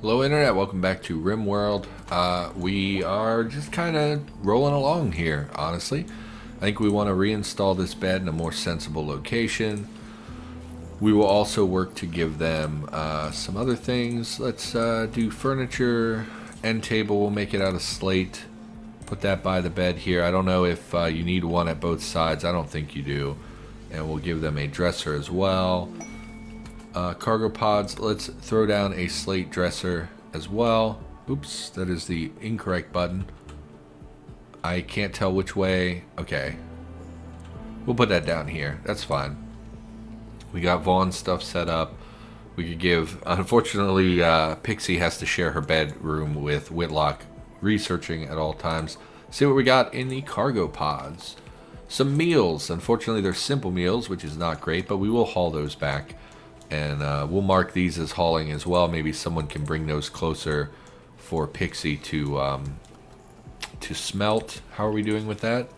Hello Internet, welcome back to RimWorld. We are just kind of rolling along here, honestly. I think we want to reinstall this bed in a more sensible location. We will also work to give them some other things. Let's do furniture, end table, we'll make it out of slate. Put that by the bed here. I don't know if you need one at both sides. I don't think you do. And we'll give them a dresser as well. Cargo pods, let's throw down a slate dresser as well. Oops, that is the incorrect button. I can't tell which way. Okay. We'll put that down here. That's fine. We got Vaughn's stuff set up. We could give... Unfortunately, Pixie has to share her bedroom with Whitlock, researching at all times. See what we got in the cargo pods. Some meals. Unfortunately, they're simple meals, which is not great, but we will haul those back. And we'll mark these as hauling as well. Maybe someone can bring those closer for Pixie to smelt. How are we doing with that?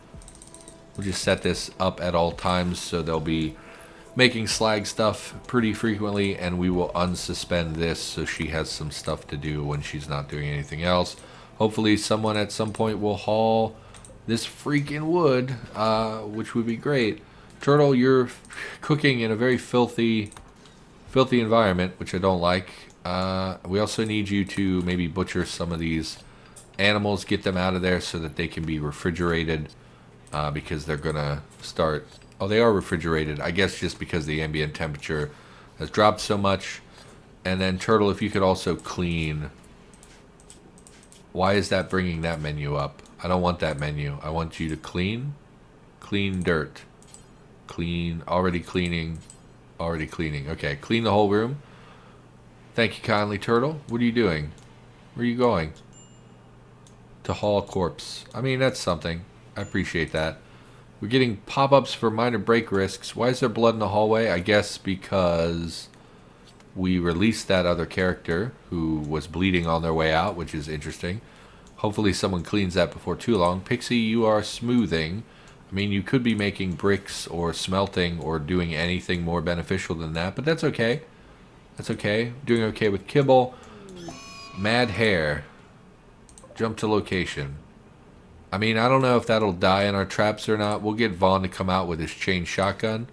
We'll just set this up at all times so they'll be making slag stuff pretty frequently, and we will unsuspend this so she has some stuff to do when she's not doing anything else. Hopefully someone at some point will haul this freaking wood, which would be great. Turtle, you're cooking in a very filthy environment, which I don't like. We also need you to maybe butcher some of these animals, get them out of there so that they can be refrigerated, because they're gonna start... Oh, they are refrigerated, I guess just because the ambient temperature has dropped so much. And then Turtle, if you could also clean... Why is that bringing that menu up? I don't want that menu. I want you to clean dirt, already cleaning. Okay, clean the whole room. Thank you kindly, Turtle. What are you doing? Where are you going? To haul a corpse. I mean, that's something. I appreciate that. We're getting pop-ups for minor break risks. Why is there blood in the hallway? I guess because we released that other character who was bleeding on their way out, which is interesting. Hopefully someone cleans that before too long. Pixie, you are smoothing. I mean, you could be making bricks or smelting or doing anything more beneficial than that, but that's okay. That's okay. Doing okay with kibble. Mad hair. Jump to location. I mean, I don't know if that'll die in our traps or not. We'll get Vaughn to come out with his chain shotgun.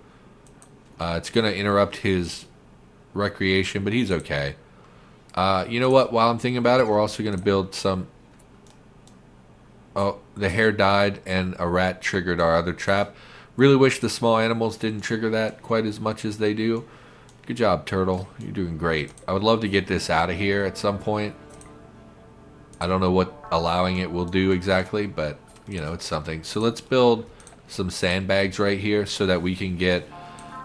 It's going to interrupt his recreation, but he's okay. You know what? While I'm thinking about it, we're also going to build some... Oh, the hare died and a rat triggered our other trap. Really wish the small animals didn't trigger that quite as much as they do. Good job, Turtle. You're doing great. I would love to get this out of here at some point. I don't know what allowing it will do exactly, but, you know, it's something. So let's build some sandbags right here so that we can get...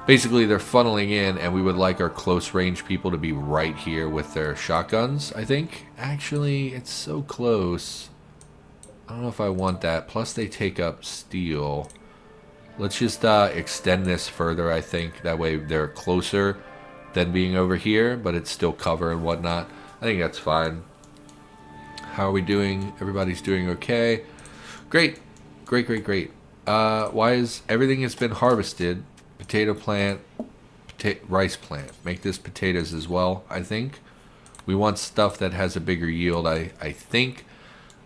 Basically, they're funneling in, and we would like our close range people to be right here with their shotguns, I think. Actually, it's so close. I don't know if I want that. Plus, they take up steel. Let's just extend this further, I think. That way, they're closer than being over here, but it's still cover and whatnot. I think that's fine. How are we doing? Everybody's doing okay. Great. Great. Why is everything has been harvested? Potato plant, rice plant. Make this potatoes as well, I think. We want stuff that has a bigger yield, I think.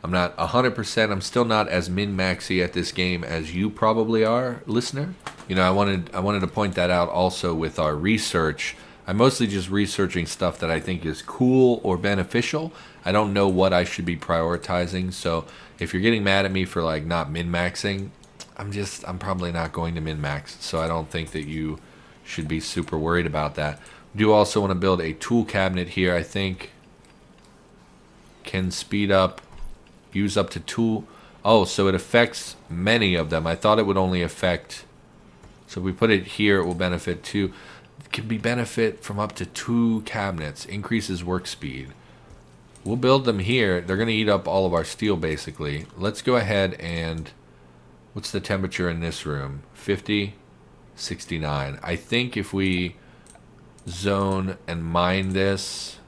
I'm not 100%. I'm still not as min-maxy at this game as you probably are, listener. You know, I wanted to point that out also with our research. I'm mostly just researching stuff that I think is cool or beneficial. I don't know what I should be prioritizing. So if you're getting mad at me for like not min-maxing, I'm probably not going to min-max. So I don't think that you should be super worried about that. We do also want to build a tool cabinet here, I think. Can speed up. Use up to tool. Oh, so it affects many of them. I thought it would only affect... So if we put it here, it will benefit two. It can be benefit from up to 2 cabinets. Increases work speed. We'll build them here. They're going to eat up all of our steel, basically. Let's go ahead and... What's the temperature in this room? 50? 69. I think if we zone and mine this...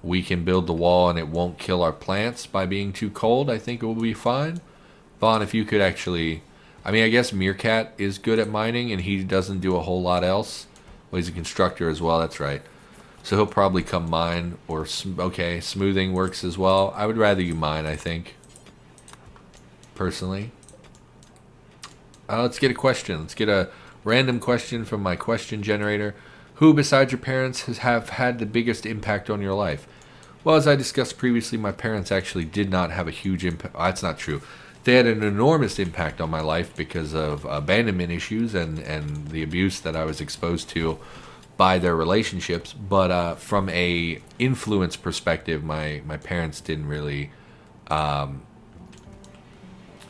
we can build the wall and it won't kill our plants by being too cold. I think it will be fine. Vaughn, if you could actually... I mean, I guess Meerkat is good at mining and he doesn't do a whole lot else. Well, he's a constructor as well, that's right. So he'll probably come mine, or okay, smoothing works as well. I would rather you mine, I think, personally. Let's get a question. Let's get a random question from my question generator. Who besides your parents have had the biggest impact on your life? Well, as I discussed previously, my parents actually did not have a huge impact. That's not true. They had an enormous impact on my life because of abandonment issues and the abuse that I was exposed to by their relationships. But from a influence perspective, my parents didn't really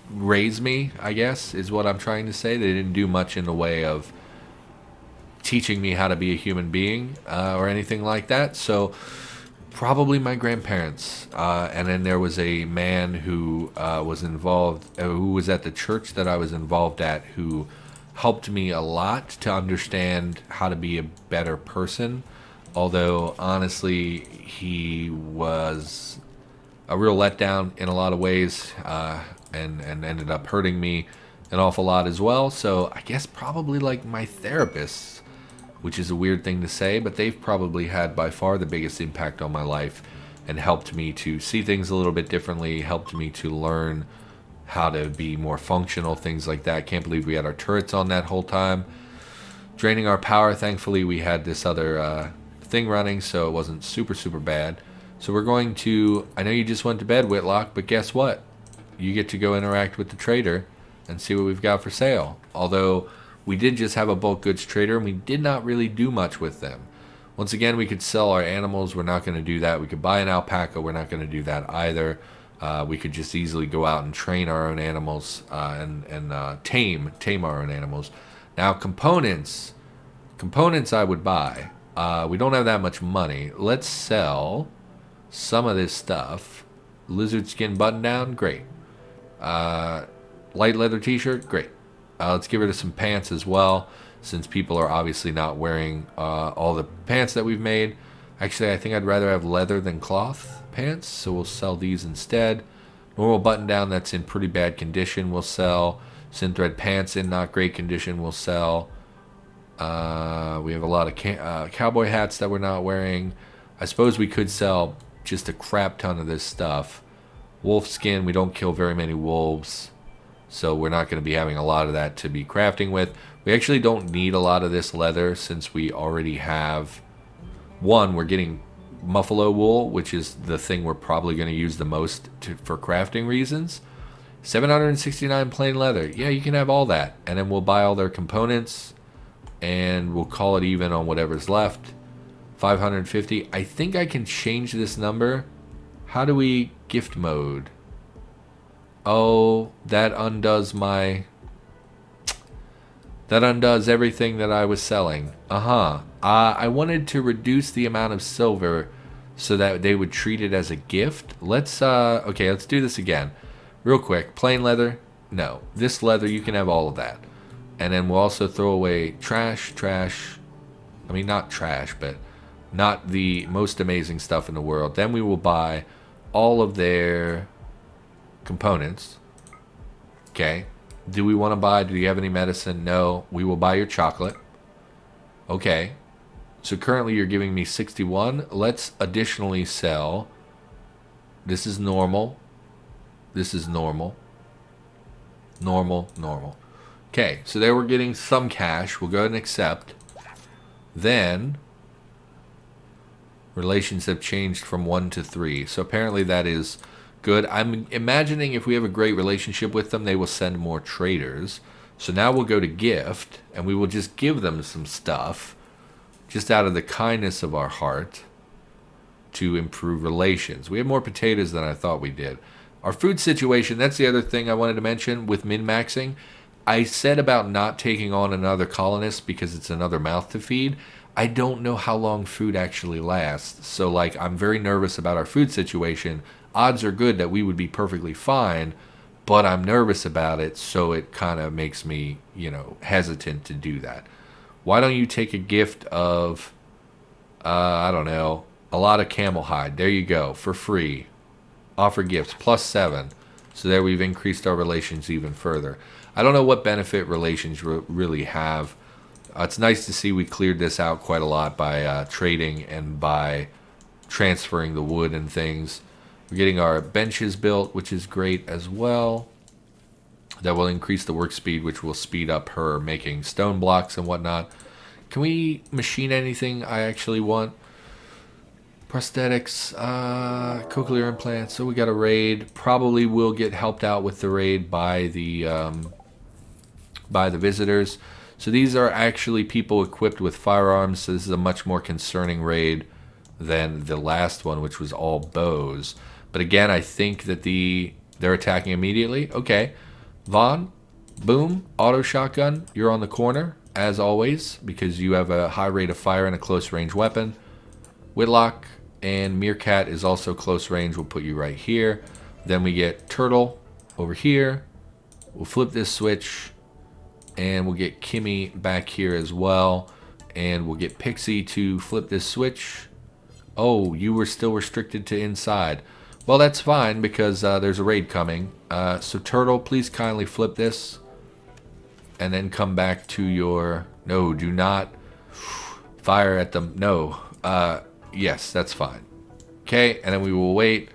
raise me, I guess, is what I'm trying to say. They didn't do much in the way of teaching me how to be a human being or anything like that. So probably my grandparents. And then there was a man who was involved, who was at the church that I was involved at, who helped me a lot to understand how to be a better person. Although, honestly, he was a real letdown in a lot of ways, and ended up hurting me an awful lot as well. So I guess probably like my therapists, which is a weird thing to say, but they've probably had by far the biggest impact on my life and helped me to see things a little bit differently, helped me to learn how to be more functional, things like that. Can't believe we had our turrets on that whole time, draining our power. Thankfully, we had this other thing running, so it wasn't super, super bad. So we're going to, I know you just went to bed, Whitlock, but guess what? You get to go interact with the trader and see what we've got for sale. Although we did just have a bulk goods trader, and we did not really do much with them. Once again, we could sell our animals. We're not going to do that. We could buy an alpaca. We're not going to do that either. We could just easily go out and train our own animals and tame our own animals. Now, components I would buy. We don't have that much money. Let's sell some of this stuff. Lizard skin button down, great. Light leather t-shirt, great. Let's get rid of some pants as well, since people are obviously not wearing all the pants that we've made. Actually, I think I'd rather have leather than cloth pants, so we'll sell these instead. Normal button down that's in pretty bad condition we'll sell. Synthread pants in not great condition we'll sell. We have a lot of cowboy hats that we're not wearing. I suppose we could sell just a crap ton of this stuff. Wolf skin, we don't kill very many wolves, so we're not going to be having a lot of that to be crafting with. We actually don't need a lot of this leather since we already have, one, we're getting buffalo wool, which is the thing we're probably going to use the most for crafting reasons. 769 plain leather. Yeah, you can have all that. And then we'll buy all their components, and we'll call it even on whatever's left. 550. I think I can change this number. How do we gift mode? Oh, that undoes everything that I was selling. I wanted to reduce the amount of silver so that they would treat it as a gift. Let's do this again. Real quick. Plain leather? No. This leather, you can have all of that. And then we'll also throw away trash. I mean, not trash, but not the most amazing stuff in the world. Then we will buy all of their components. Okay. Do we want to buy, do you have any medicine? No. We will buy your chocolate. Okay. So currently you're giving me 61. Let's additionally sell. This is normal. This is normal. Normal. Okay, so there we're getting some cash. We'll go ahead and accept. Then, relations have changed from 1 to 3. So apparently that is good. I'm imagining if we have a great relationship with them, they will send more traders. So now we'll go to gift, and we will just give them some stuff, just out of the kindness of our heart, to improve relations. We have more potatoes than I thought we did. Our food situation, that's the other thing I wanted to mention with min-maxing. I said about not taking on another colonist because it's another mouth to feed. I don't know how long food actually lasts. So, like, I'm very nervous about our food situation. Odds are good that we would be perfectly fine, but I'm nervous about it, so it kind of makes me, hesitant to do that. Why don't you take a gift of, I don't know, a lot of camel hide. There you go, for free. Offer gifts, +7. So there we've increased our relations even further. I don't know what benefit relations really have. It's nice to see we cleared this out quite a lot by trading and by transferring the wood and things. We're getting our benches built, which is great as well. That will increase the work speed, which will speed up her making stone blocks and whatnot. Can we machine anything I actually want? Prosthetics, cochlear implants. So we got a raid. Probably will get helped out with the raid by the visitors. So these are actually people equipped with firearms. So this is a much more concerning raid than the last one, which was all bows. But again, I think that they're attacking immediately. Okay. Vaughn, boom, auto shotgun, you're on the corner, as always, because you have a high rate of fire and a close range weapon. Whitlock and Meerkat is also close range. We'll put you right here. Then we get Turtle over here. We'll flip this switch, and we'll get Kimmy back here as well. And we'll get Pixie to flip this switch. Oh, you were still restricted to inside. Well, that's fine because there's a raid coming. So Turtle, please kindly flip this. And then come back to your... No, do not fire at them. No. Yes, that's fine. Okay, and then we will wait.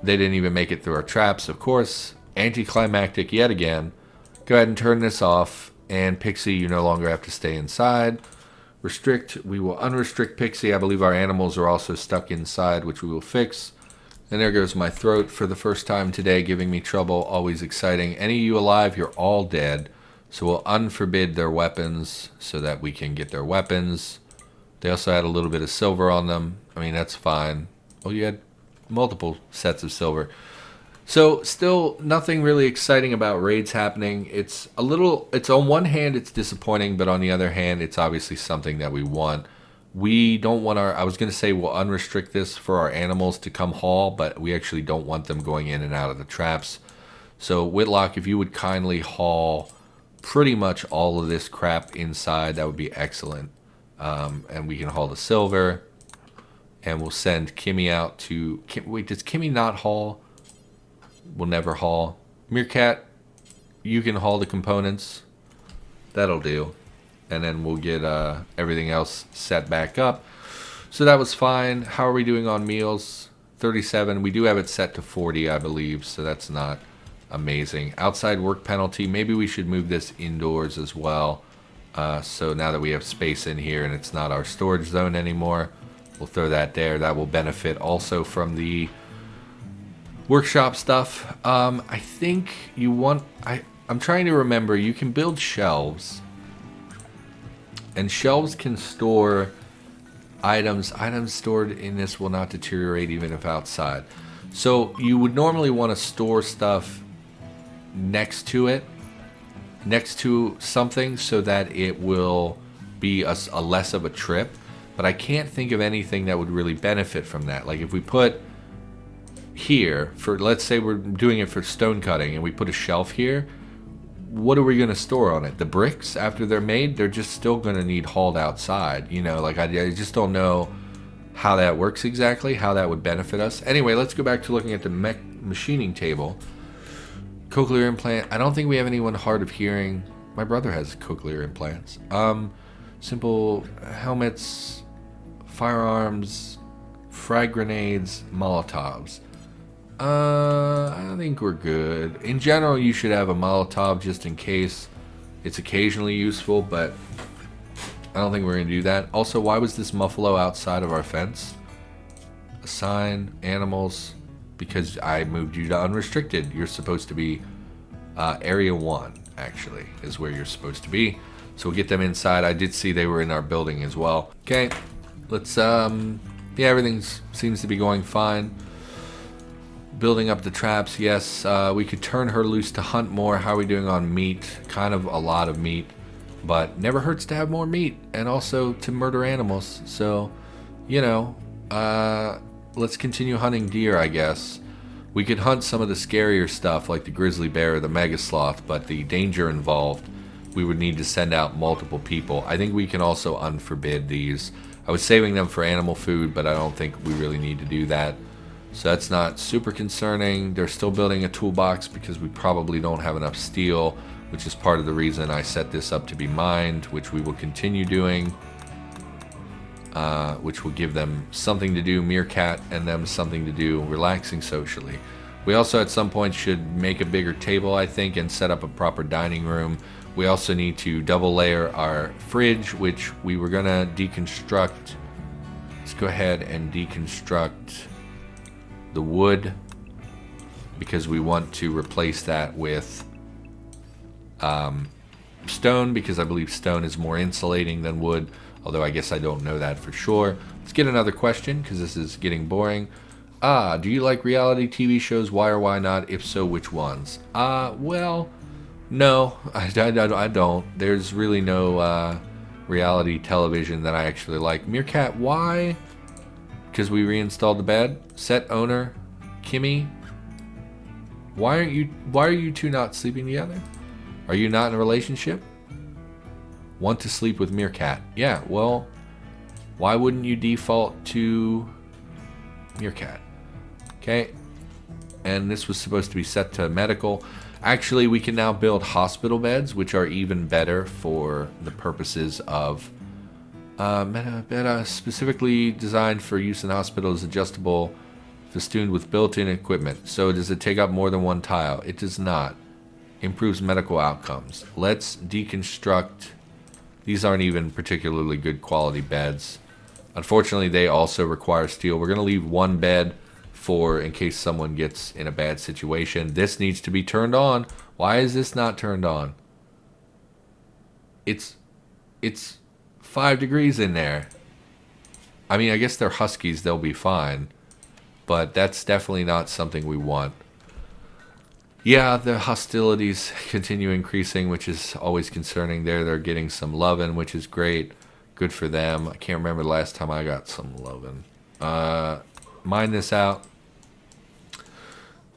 They didn't even make it through our traps, of course. Anticlimactic yet again. Go ahead and turn this off. And Pixie, you no longer have to stay inside. Restrict. We will unrestrict Pixie. I believe our animals are also stuck inside, which we will fix. And there goes my throat for the first time today, giving me trouble. Always exciting. Any of you alive, you're all dead. So we'll unforbid their weapons so that we can get their weapons. They also had a little bit of silver on them. I mean, that's fine. Oh, you had multiple sets of silver. So still nothing really exciting about raids happening. It's on one hand, it's disappointing, but on the other hand, it's obviously something that we want. We don't want I was going to say we'll unrestrict this for our animals to come haul, but we actually don't want them going in and out of the traps. So Whitlock, if you would kindly haul pretty much all of this crap inside, that would be excellent. And we can haul the silver, and we'll send Kimmy out to... Wait, does Kimmy not haul? We'll never haul. Meerkat, you can haul the components. That'll do. And then we'll get everything else set back up. So that was fine. How are we doing on meals? 37. We do have it set to 40, I believe, so that's not amazing. Outside work penalty. Maybe we should move this indoors as well. So now that we have space in here and it's not our storage zone anymore, we'll throw that there. That will benefit also from the workshop stuff. I think you want... I'm trying to remember. You can build shelves. And shelves can store items. Items stored in this will not deteriorate even if outside. So you would normally want to store stuff next to it, next to something, so that it will be a less of a trip. But I can't think of anything that would really benefit from that. Like if we put here, for let's say we're doing it for stone cutting, and we put a shelf here, what are we going to store on it? The bricks, after they're made, they're just still going to need hauled outside. You know, like I just don't know how that works exactly, how that would benefit us. Anyway, let's go back to looking at the machining table. Cochlear implant. I don't think we have anyone hard of hearing. My brother has cochlear implants. Simple helmets, firearms, frag grenades, Molotovs. I think we're good. In general, you should have a Molotov just in case. It's occasionally useful, but I don't think we're going to do that. Also, why was this Muffalo outside of our fence? Assign animals, because I moved you to unrestricted. You're supposed to be area 1, actually, is where you're supposed to be. So we'll get them inside. I did see they were in our building as well. Okay, let's, yeah, everything seems to be going fine. Building up the traps, yes. We could turn her loose to hunt more. How are we doing on meat? Kind of a lot of meat, but never hurts to have more meat, and also to murder animals. So, you know, let's continue hunting deer, I guess. We could hunt some of the scarier stuff like the grizzly bear or the mega sloth, but the danger involved, we would need to send out multiple people. I think we can also unforbid these. I was saving them for animal food, but I don't think we really need to do that. So that's not super concerning. They're still building a toolbox because we probably don't have enough steel. which is part of the reason I set this up to be mined, which we will continue doing, which will give them something to do, Meerkat, and them something to do relaxing socially. We also at some point should make a bigger table, I think, and set up a proper dining room. We also need to double layer our fridge, which we were gonna deconstruct. Let's go ahead and deconstruct the wood, because we want to replace that with stone, because I believe stone is more insulating than wood, although I guess I don't know that for sure. Let's get another question, because this is getting boring. Do you like reality TV shows? Why or why not? If so, which ones? Well, no, I don't. There's really no reality television that I actually like. Meerkat, why? Because we reinstalled the bed. Set owner, Kimmy. Why are you two not sleeping together? Are you not in a relationship? Want to sleep with Meerkat? Yeah, well, why wouldn't you default to Meerkat? Okay, and this was supposed to be set to medical. Actually, we can now build hospital beds, which are even better for the purposes of specifically designed for use in hospitals, adjustable, festooned with built-in equipment. So does it take up more than one tile? It does not. Improves medical outcomes. Let's deconstruct. These aren't even particularly good quality beds. Unfortunately, they also require steel. We're going to leave one bed for in case someone gets in a bad situation. This needs to be turned on. Why is this not turned on? It's 5 degrees in there. I mean, I guess they're huskies. They'll be fine. But that's definitely not something we want. Yeah, the hostilities continue increasing, which is always concerning. They're getting some lovin', which is great. Good for them. I can't remember the last time I got some lovin'. Mine this out.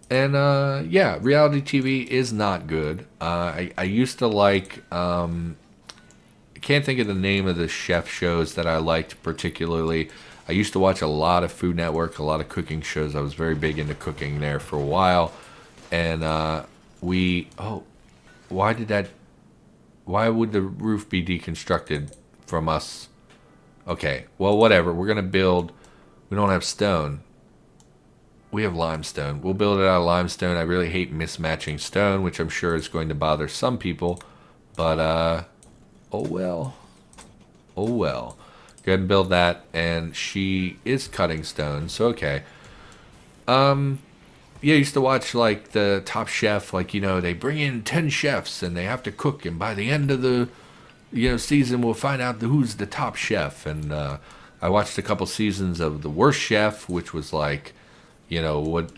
And yeah, reality TV is not good. I used to like, I can't think of the name of the chef shows that I liked particularly. I used to watch a lot of Food Network, a lot of cooking shows. I was very big into cooking there for a while. And why would the roof be deconstructed from us? Okay, well, whatever. We're going to build, we don't have stone. We have limestone. We'll build it out of limestone. I really hate mismatching stone, which I'm sure is going to bother some people. But, oh well. Oh well. Go ahead and build that. And she is cutting stone, so okay. Yeah, I used to watch, like, the Top Chef. Like, you know, they bring in 10 chefs, and they have to cook. And by the end of the, season, we'll find out who's the top chef. And I watched a couple seasons of The Worst Chef, which was like, what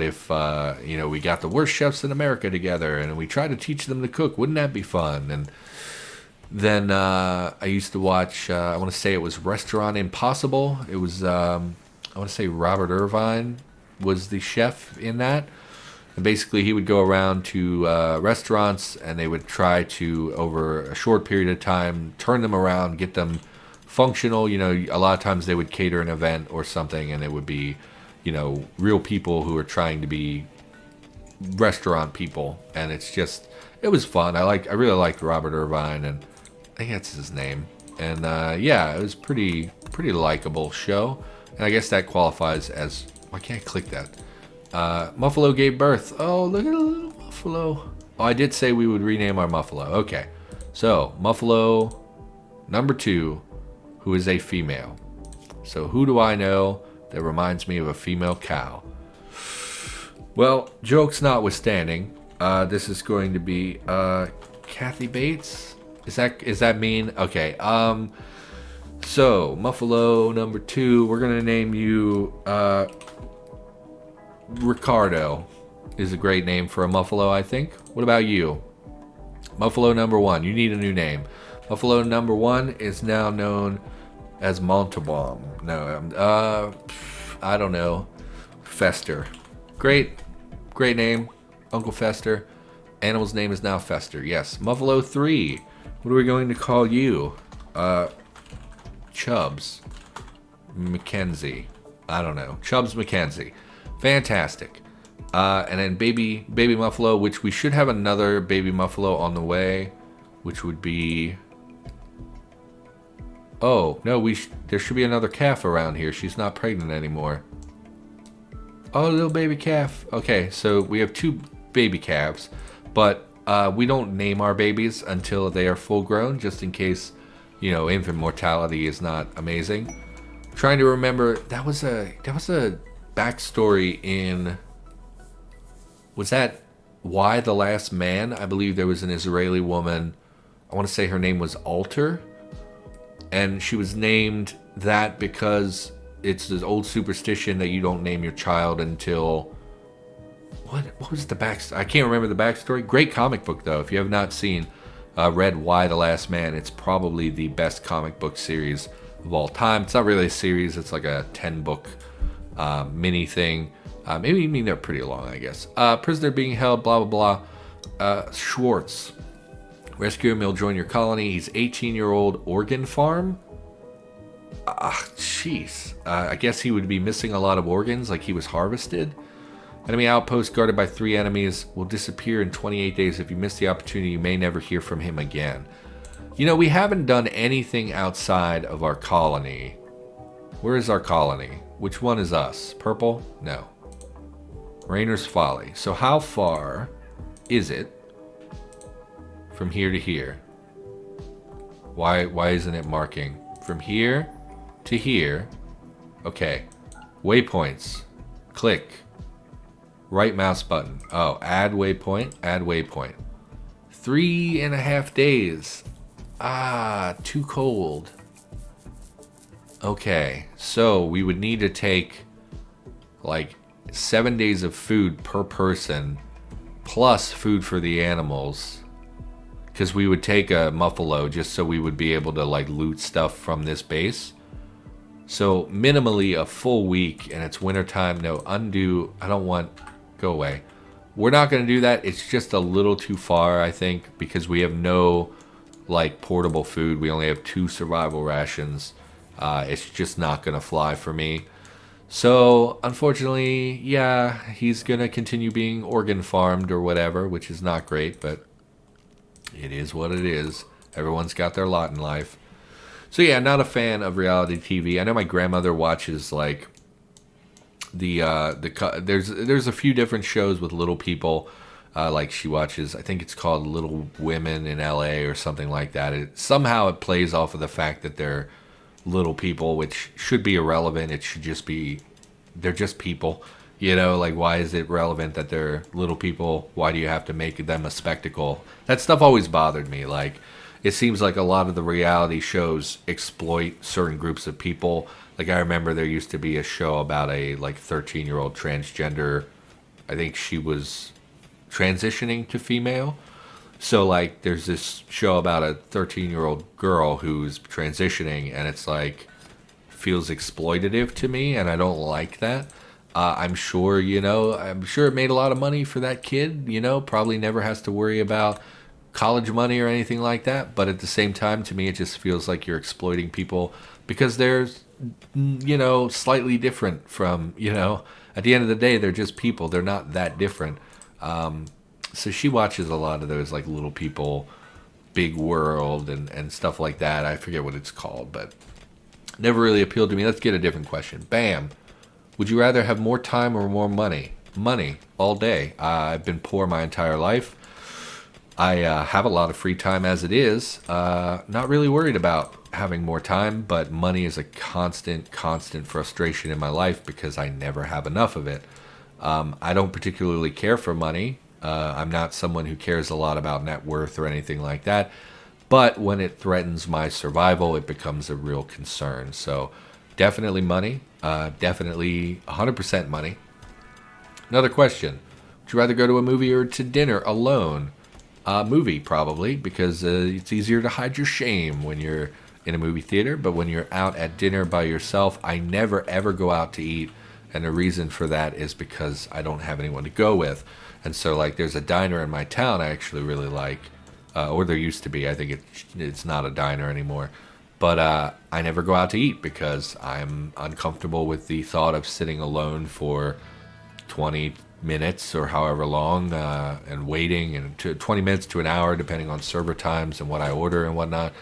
if, we got the worst chefs in America together and we try to teach them to cook? Wouldn't that be fun? And then I used to watch, I want to say it was Restaurant Impossible. It was, I want to say Robert Irvine was the chef in that. And basically he would go around to restaurants and they would try to, over a short period of time, turn them around, get them functional. A lot of times they would cater an event or something and it would be, real people who are trying to be restaurant people. And it's just, it was fun. I really liked Robert Irvine, and I think that's his name. And yeah, it was pretty likable show. And I guess that qualifies as, why can't I click that? Muffalo gave birth. Oh, look at a little Muffalo. Oh, I did say we would rename our Muffalo. Okay. So, Muffalo number 2, who is a female. So, who do I know that reminds me of a female cow? Well, jokes notwithstanding, this is going to be Kathy Bates. Is that mean? Okay. So, Muffalo number 2, we're gonna name you Ricardo. Is a great name for a Muffalo, I think. What about you? Muffalo number 1, you need a new name. Muffalo number 1 is now known as Montalban. No, I don't know. Fester. Great name, Uncle Fester. Animal's name is now Fester. Yes. Muffalo 3. What are we going to call you? Chubbs Mackenzie. I don't know. Chubbs Mackenzie. Fantastic. And then baby muffalo, which we should have another baby muffalo on the way, which would be... Oh, no, there should be another calf around here. She's not pregnant anymore. Oh, little baby calf. Okay, so we have 2 baby calves, but we don't name our babies until they are full grown, just in case, you know, infant mortality is not amazing. I'm trying to remember, that was a backstory in... Was that Y: The Last Man? I believe there was an Israeli woman, I want to say her name was Alter, and she was named that because it's this old superstition that you don't name your child until... What was the backstory? I can't remember the backstory. Great comic book, though. If you have not read Y: The Last Man, it's probably the best comic book series of all time. It's not really a series. It's like a 10-book mini thing. Maybe you mean they're pretty long, I guess. Prisoner being held, blah, blah, blah. Schwartz. Rescue him, he'll join your colony. He's 18-year-old organ farm. Jeez. I guess he would be missing a lot of organs, like he was harvested. Enemy outpost guarded by 3 enemies will disappear in 28 days. If you miss the opportunity, you may never hear from him again. You know, we haven't done anything outside of our colony. Where is our colony? Which one is us? Purple? No. Rainer's Folly. So how far is it from here to here? Why isn't it marking? From here to here. Okay. Waypoints. Click. Right mouse button. Oh, add waypoint. Add waypoint. 3.5 days. Too cold. Okay. So we would need to take like 7 days of food per person plus food for the animals, because we would take a muffalo just so we would be able to like loot stuff from this base. So minimally a full week, and it's wintertime. No, undo. I don't want... Go away. We're not going to do that. It's just a little too far, I think, because we have no like portable food. We only have 2 survival rations. It's just not going to fly for me. So unfortunately, yeah, he's going to continue being organ farmed or whatever, which is not great, but it is what it is. Everyone's got their lot in life. So yeah, not a fan of reality TV. I know my grandmother watches like there's a few different shows with little people. Like she watches, I think it's called Little Women in LA or something like that. Somehow it plays off of the fact that they're little people, which should be irrelevant. It should just be, they're just people. You know, like, why is it relevant that they're little people? Why do you have to make them a spectacle? That stuff always bothered me. Like, it seems like a lot of the reality shows exploit certain groups of people. Like, I remember there used to be a show about a, like, 13-year-old transgender. I think she was transitioning to female. So, like, there's this show about a 13-year-old girl who's transitioning, and it's, like, feels exploitative to me, and I don't like that. I'm sure, you know, I'm sure it made a lot of money for that kid, you know, probably never has to worry about college money or anything like that. But at the same time, to me, it just feels like you're exploiting people because they're, you know, slightly different from, you know, at the end of the day, they're just people. They're not that different. So she watches a lot of those, like, little people, Big World and stuff like that. I forget what it's called, but never really appealed to me. Let's get a different question. Bam. Would you rather have more time or more money? Money, all day. I've been poor my entire life. I have a lot of free time as it is. Not really worried about having more time, but money is a constant frustration in my life because I never have enough of it. I don't particularly care for money. I'm not someone who cares a lot about net worth or anything like that. But when it threatens my survival, it becomes a real concern. So definitely money. Definitely 100% money. Another question. Would you rather go to a movie or to dinner alone? Movie, probably, because it's easier to hide your shame when you're in a movie theater. But when you're out at dinner by yourself, I never, ever go out to eat. And the reason for that is because I don't have anyone to go with. And so, like, there's a diner in my town I actually really like. Or there used to be. I think it's not a diner anymore. But I never go out to eat because I'm uncomfortable with the thought of sitting alone for 20 minutes or however long, and waiting, and 20 minutes to an hour, depending on server times and what I order and whatnot.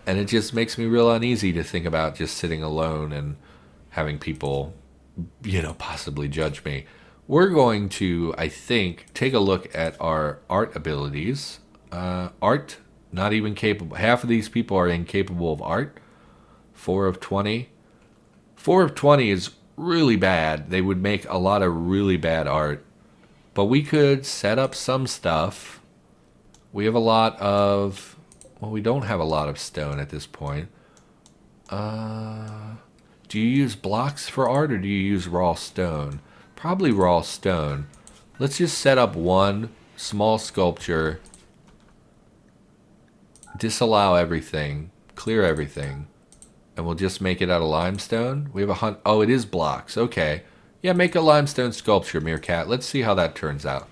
And it just makes me real uneasy to think about just sitting alone and having people, possibly judge me. We're going to, I think, take a look at our art abilities. Art, not even capable. Half of these people are incapable of art. 4 of 20. 4 of 20 is really bad. They would make a lot of really bad art. But we could set up some stuff. We have a lot of... Well, we don't have a lot of stone at this point. Do you use blocks for art or do you use raw stone? Probably raw stone. Let's just set up one small sculpture. Disallow everything. Clear everything. And we'll just make it out of limestone. We have a oh, it is blocks. Okay. Yeah, make a limestone sculpture, Meerkat. Let's see how that turns out.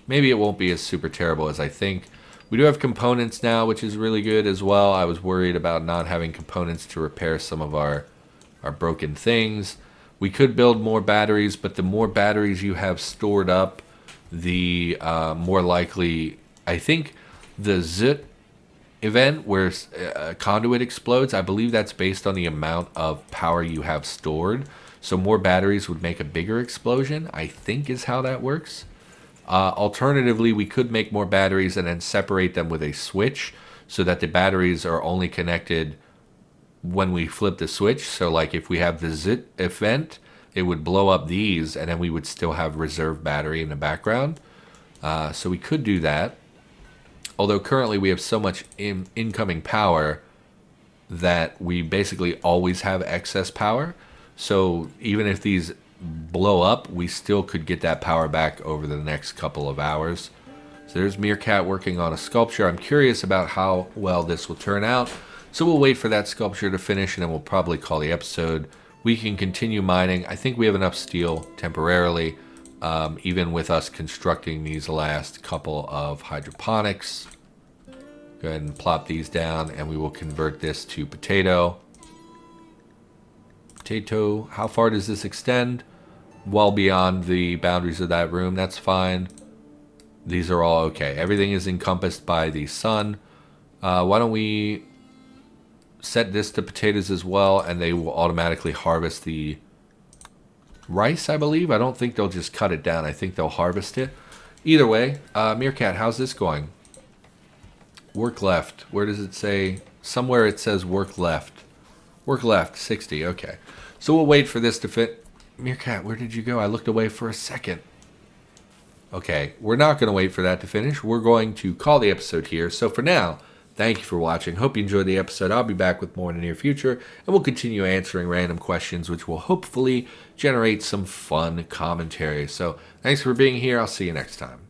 Maybe it won't be as super terrible as I think. We do have components now, which is really good as well. I was worried about not having components to repair some of our broken things. We could build more batteries, but the more batteries you have stored up, the more likely... I think the ZIT event where a conduit explodes, I believe that's based on the amount of power you have stored. So more batteries would make a bigger explosion, I think is how that works. Alternatively, we could make more batteries and then separate them with a switch so that the batteries are only connected when we flip the switch. So like if we have the ZIT event, it would blow up these and then we would still have reserve battery in the background. So we could do that. Although currently we have so much incoming power that we basically always have excess power. So even if these blow up, we still could get that power back over the next couple of hours. So there's Meerkat working on a sculpture. I'm curious about how well this will turn out. So we'll wait for that sculpture to finish and then we'll probably call the episode. We can continue mining. I think we have enough steel temporarily, even with us constructing these last couple of hydroponics. Go ahead and plop these down and we will convert this to potato. Potato, how far does this extend? Well beyond the boundaries of that room. That's fine. These are all okay. Everything is encompassed by the sun. Why don't we set this to potatoes as well, and they will automatically harvest the rice, I believe. I don't think they'll just cut it down. I think they'll harvest it. Either way, Meerkat, how's this going? Work left. Where does it say? Somewhere it says work left. Work left, 60. Okay. So we'll wait for this to fit. Meerkat, where did you go? I looked away for a second. Okay, we're not going to wait for that to finish. We're going to call the episode here. So for now, thank you for watching. Hope you enjoyed the episode. I'll be back with more in the near future, and we'll continue answering random questions, which will hopefully generate some fun commentary. So thanks for being here. I'll see you next time.